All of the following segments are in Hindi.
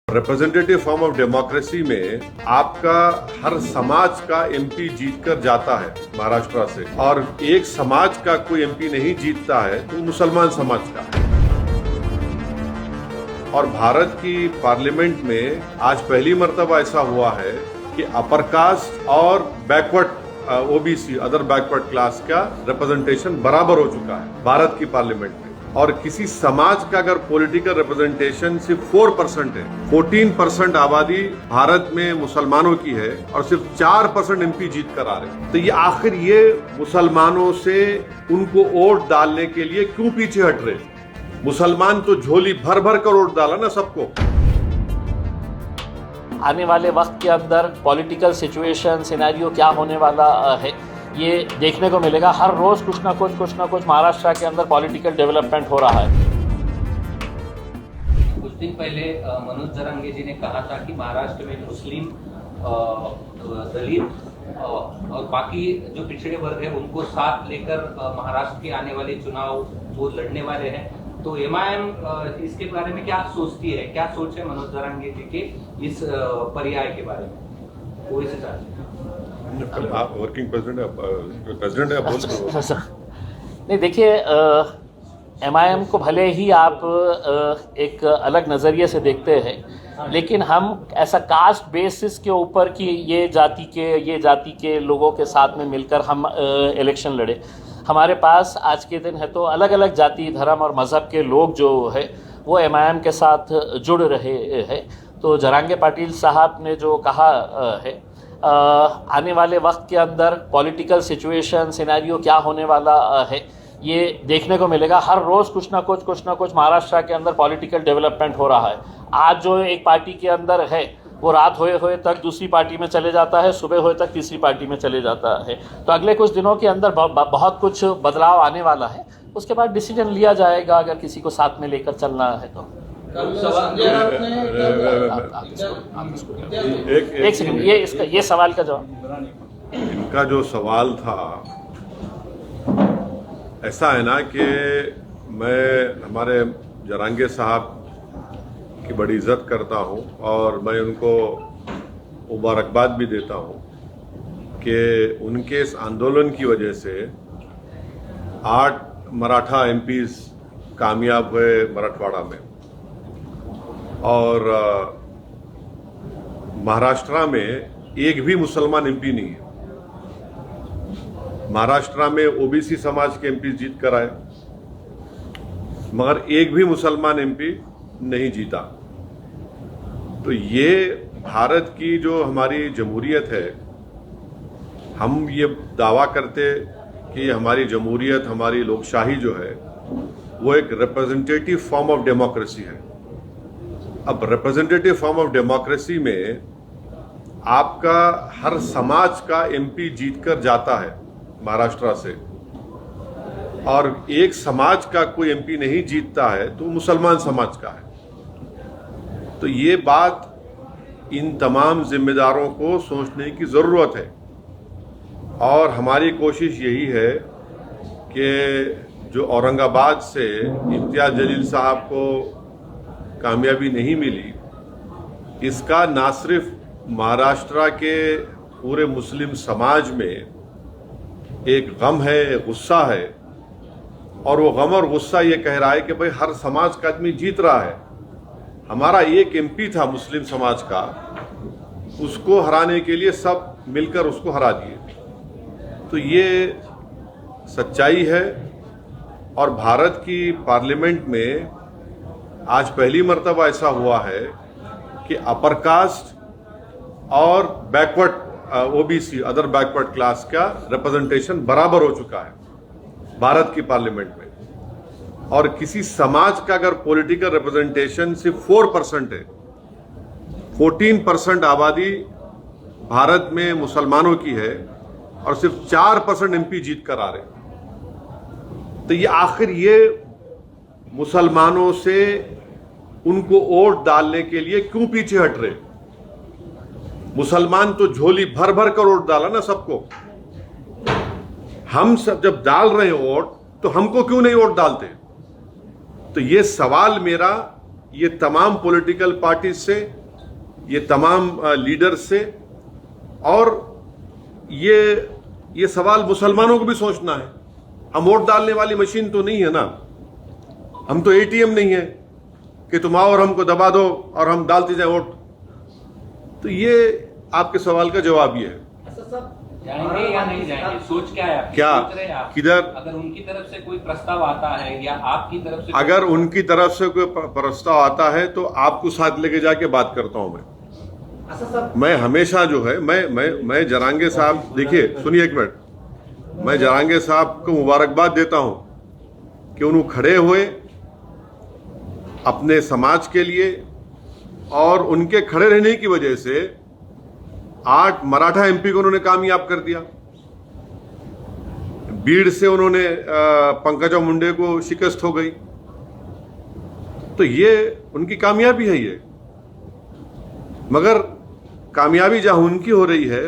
रिप्रेजेंटेटिव फॉर्म ऑफ डेमोक्रेसी में आपका हर समाज का एमपी जीतकर जाता है महाराष्ट्र से, और एक समाज का कोई एमपी नहीं जीतता है तो मुसलमान समाज का है। और भारत की पार्लियामेंट में आज पहली मर्तबा ऐसा हुआ है कि अपर कास्ट और backward OBC other backward class का रिप्रेजेंटेशन बराबर हो चुका है भारत की पार्लियामेंट में। और किसी समाज का अगर पॉलिटिकल रिप्रेजेंटेशन सिर्फ 4% है, 14% आबादी भारत में मुसलमानों की है और सिर्फ 4% एमपी जीत कर आ रहे हैं, तो ये आखिर ये मुसलमानों से उनको वोट डालने के लिए क्यों पीछे हट रहे? मुसलमान तो झोली भर भर कर वोट डाला ना सबको। आने वाले वक्त के अंदर पॉलिटिकल सिचुएशन सिनेरियो क्या होने वाला है ये देखने को मिलेगा। हर रोज कुछ ना कुछ महाराष्ट्र के अंदर पॉलिटिकल डेवलपमेंट हो रहा है। कुछ दिन पहले मनोज जरांगे जी ने कहा था कि महाराष्ट्र में मुस्लिम, दलित और बाकी जो पिछड़े वर्ग है उनको साथ लेकर महाराष्ट्र के आने वाले चुनाव वो लड़ने वाले हैं। तो एमआईएम इसके बारे में क्या सोचती है, क्या सोच है मनोज जरांगे जी के इस पर्याय के बारे में, वो इसे चाहते हैं? आप वर्किंग प्रेसिडेंट है, बोल नहीं, देखिए एमआईएम को भले ही आप एक अलग नज़रिए से देखते हैं, लेकिन हम ऐसा कास्ट बेसिस के ऊपर कि ये जाति के लोगों के साथ में मिलकर हम इलेक्शन लड़े। हमारे पास आज के दिन है तो अलग अलग जाति, धर्म और मज़हब के लोग जो है वो एमआईएम के साथ जुड़ रहे हैं। तो जरांगे पाटिल साहब ने जो कहा है आने वाले वक्त के अंदर पॉलिटिकल सिचुएशन सिनेरियो क्या होने वाला है ये देखने को मिलेगा। हर रोज़ कुछ ना कुछ महाराष्ट्र के अंदर पॉलिटिकल डेवलपमेंट हो रहा है। आज जो एक पार्टी के अंदर है वो रात होए तक दूसरी पार्टी में चले जाता है, सुबह होए तक तीसरी पार्टी में चले जाता है। तो अगले कुछ दिनों के अंदर बहुत कुछ बदलाव आने वाला है। उसके बाद डिसीजन लिया जाएगा अगर किसी को साथ में लेकर चलना है तो। एक सेकंड, ये सवाल का जवाब। इनका जो सवाल था ऐसा है ना कि मैं हमारे जरांगे साहब की बड़ी इज्जत करता हूं और मैं उनको मुबारकबाद भी देता हूं कि उनके इस आंदोलन की वजह से 8 मराठा एमपीज कामयाब हुए मराठवाड़ा में, और महाराष्ट्र में एक भी मुसलमान एमपी नहीं है। महाराष्ट्र में ओबीसी समाज के एमपी जीत कर आए, मगर एक भी मुसलमान एमपी नहीं जीता। तो ये भारत की जो हमारी जमहूरियत है, हम ये दावा करते कि हमारी जमहूरियत, हमारी लोकशाही जो है वो एक रिप्रेजेंटेटिव फॉर्म ऑफ डेमोक्रेसी है। अब रिप्रेजेंटेटिव फॉर्म ऑफ डेमोक्रेसी में आपका हर समाज का एमपी जीतकर जाता है महाराष्ट्र से, और एक समाज का कोई एमपी नहीं जीतता है तो मुसलमान समाज का है। तो ये बात इन तमाम जिम्मेदारों को सोचने की जरूरत है, और हमारी कोशिश यही है कि जो औरंगाबाद से इम्तियाज जलील साहब को कामयाबी नहीं मिली, इसका ना सिर्फ महाराष्ट्र के पूरे मुस्लिम समाज में एक गम है, गुस्सा है, और वो गम और गुस्सा ये कह रहा है कि भाई हर समाज का आदमी जीत रहा है। हमारा एक एमपी था मुस्लिम समाज का, उसको हराने के लिए सब मिलकर उसको हरा दिए। तो ये सच्चाई है। और भारत की पार्लियामेंट में आज पहली मर्तबा ऐसा हुआ है कि अपर कास्ट और backward OBC other backward class का रिप्रेजेंटेशन बराबर हो चुका है भारत की पार्लियामेंट में। और किसी समाज का अगर पॉलिटिकल रिप्रेजेंटेशन सिर्फ 4% है, 14% आबादी भारत में मुसलमानों की है और सिर्फ 4% एमपी जीत कर आ रहे हैं, तो ये आखिर ये मुसलमानों से उनको वोट डालने के लिए क्यों पीछे हट रहे? मुसलमान तो झोली भर भर कर वोट डाला ना सबको। हम सब जब डाल रहे हैं वोट तो हमको क्यों नहीं वोट डालते? तो ये सवाल मेरा ये तमाम पॉलिटिकल पार्टी से, ये तमाम लीडर से, और ये सवाल मुसलमानों को भी सोचना है। हम वोट डालने वाली मशीन तो नहीं है ना, हम तो एटीएम नहीं है कि तुम आओ और हमको दबा दो और हम डालते जाए वोट। तो ये आपके सवाल का जवाब ये है। जाएंगे या नहीं जाएंगे, सोच क्या है आपकी? क्या सोच रहे हैं आप? किधर? अगर उनकी तरफ से कोई प्रस्ताव आता है या आपकी तरफ से, अगर उनकी तरफ से कोई प्रस्ताव आता है तो आपको साथ लेके जाके बात करता हूं मैं हमेशा जो है, मैं जरांगे साहब, देखिए सुनिए एक मिनट, मैं जरांगे साहब को मुबारकबाद देता हूं कि उन्होंने खड़े हुए अपने समाज के लिए, और उनके खड़े रहने की वजह से 8 मराठा एमपी को उन्होंने कामयाब कर दिया। बीड़ से उन्होंने पंकजा मुंडे को शिकस्त हो गई। तो ये उनकी कामयाबी है ये। मगर कामयाबी जहां उनकी हो रही है,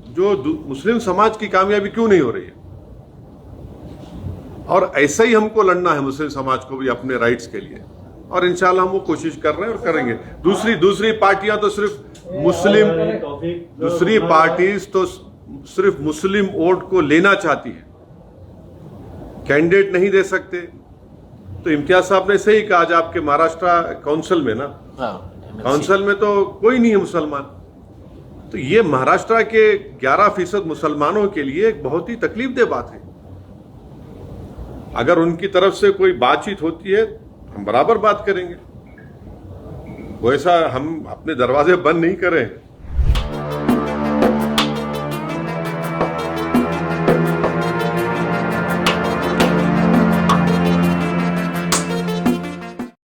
जो मुस्लिम समाज की कामयाबी क्यों नहीं हो रही है? और ऐसा ही हमको लड़ना है मुस्लिम समाज को भी अपने राइट्स के लिए, और इंशाल्लाह हम वो कोशिश कर रहे हैं और करेंगे। दूसरी पार्टियां तो सिर्फ मुस्लिम, दूसरी पार्टीज तो सिर्फ मुस्लिम वोट को लेना चाहती है, कैंडिडेट नहीं दे सकते। तो इम्तियाज साहब ने सही कहा, आज आपके महाराष्ट्र काउंसिल में ना, काउंसिल में तो कोई नहीं है मुसलमान। तो ये महाराष्ट्र के 11% मुसलमानों के लिए एक बहुत ही तकलीफदेह बात है। अगर उनकी तरफ से कोई बातचीत होती है, हम बराबर बात करेंगे। वैसा हम अपने दरवाजे बंद नहीं करें।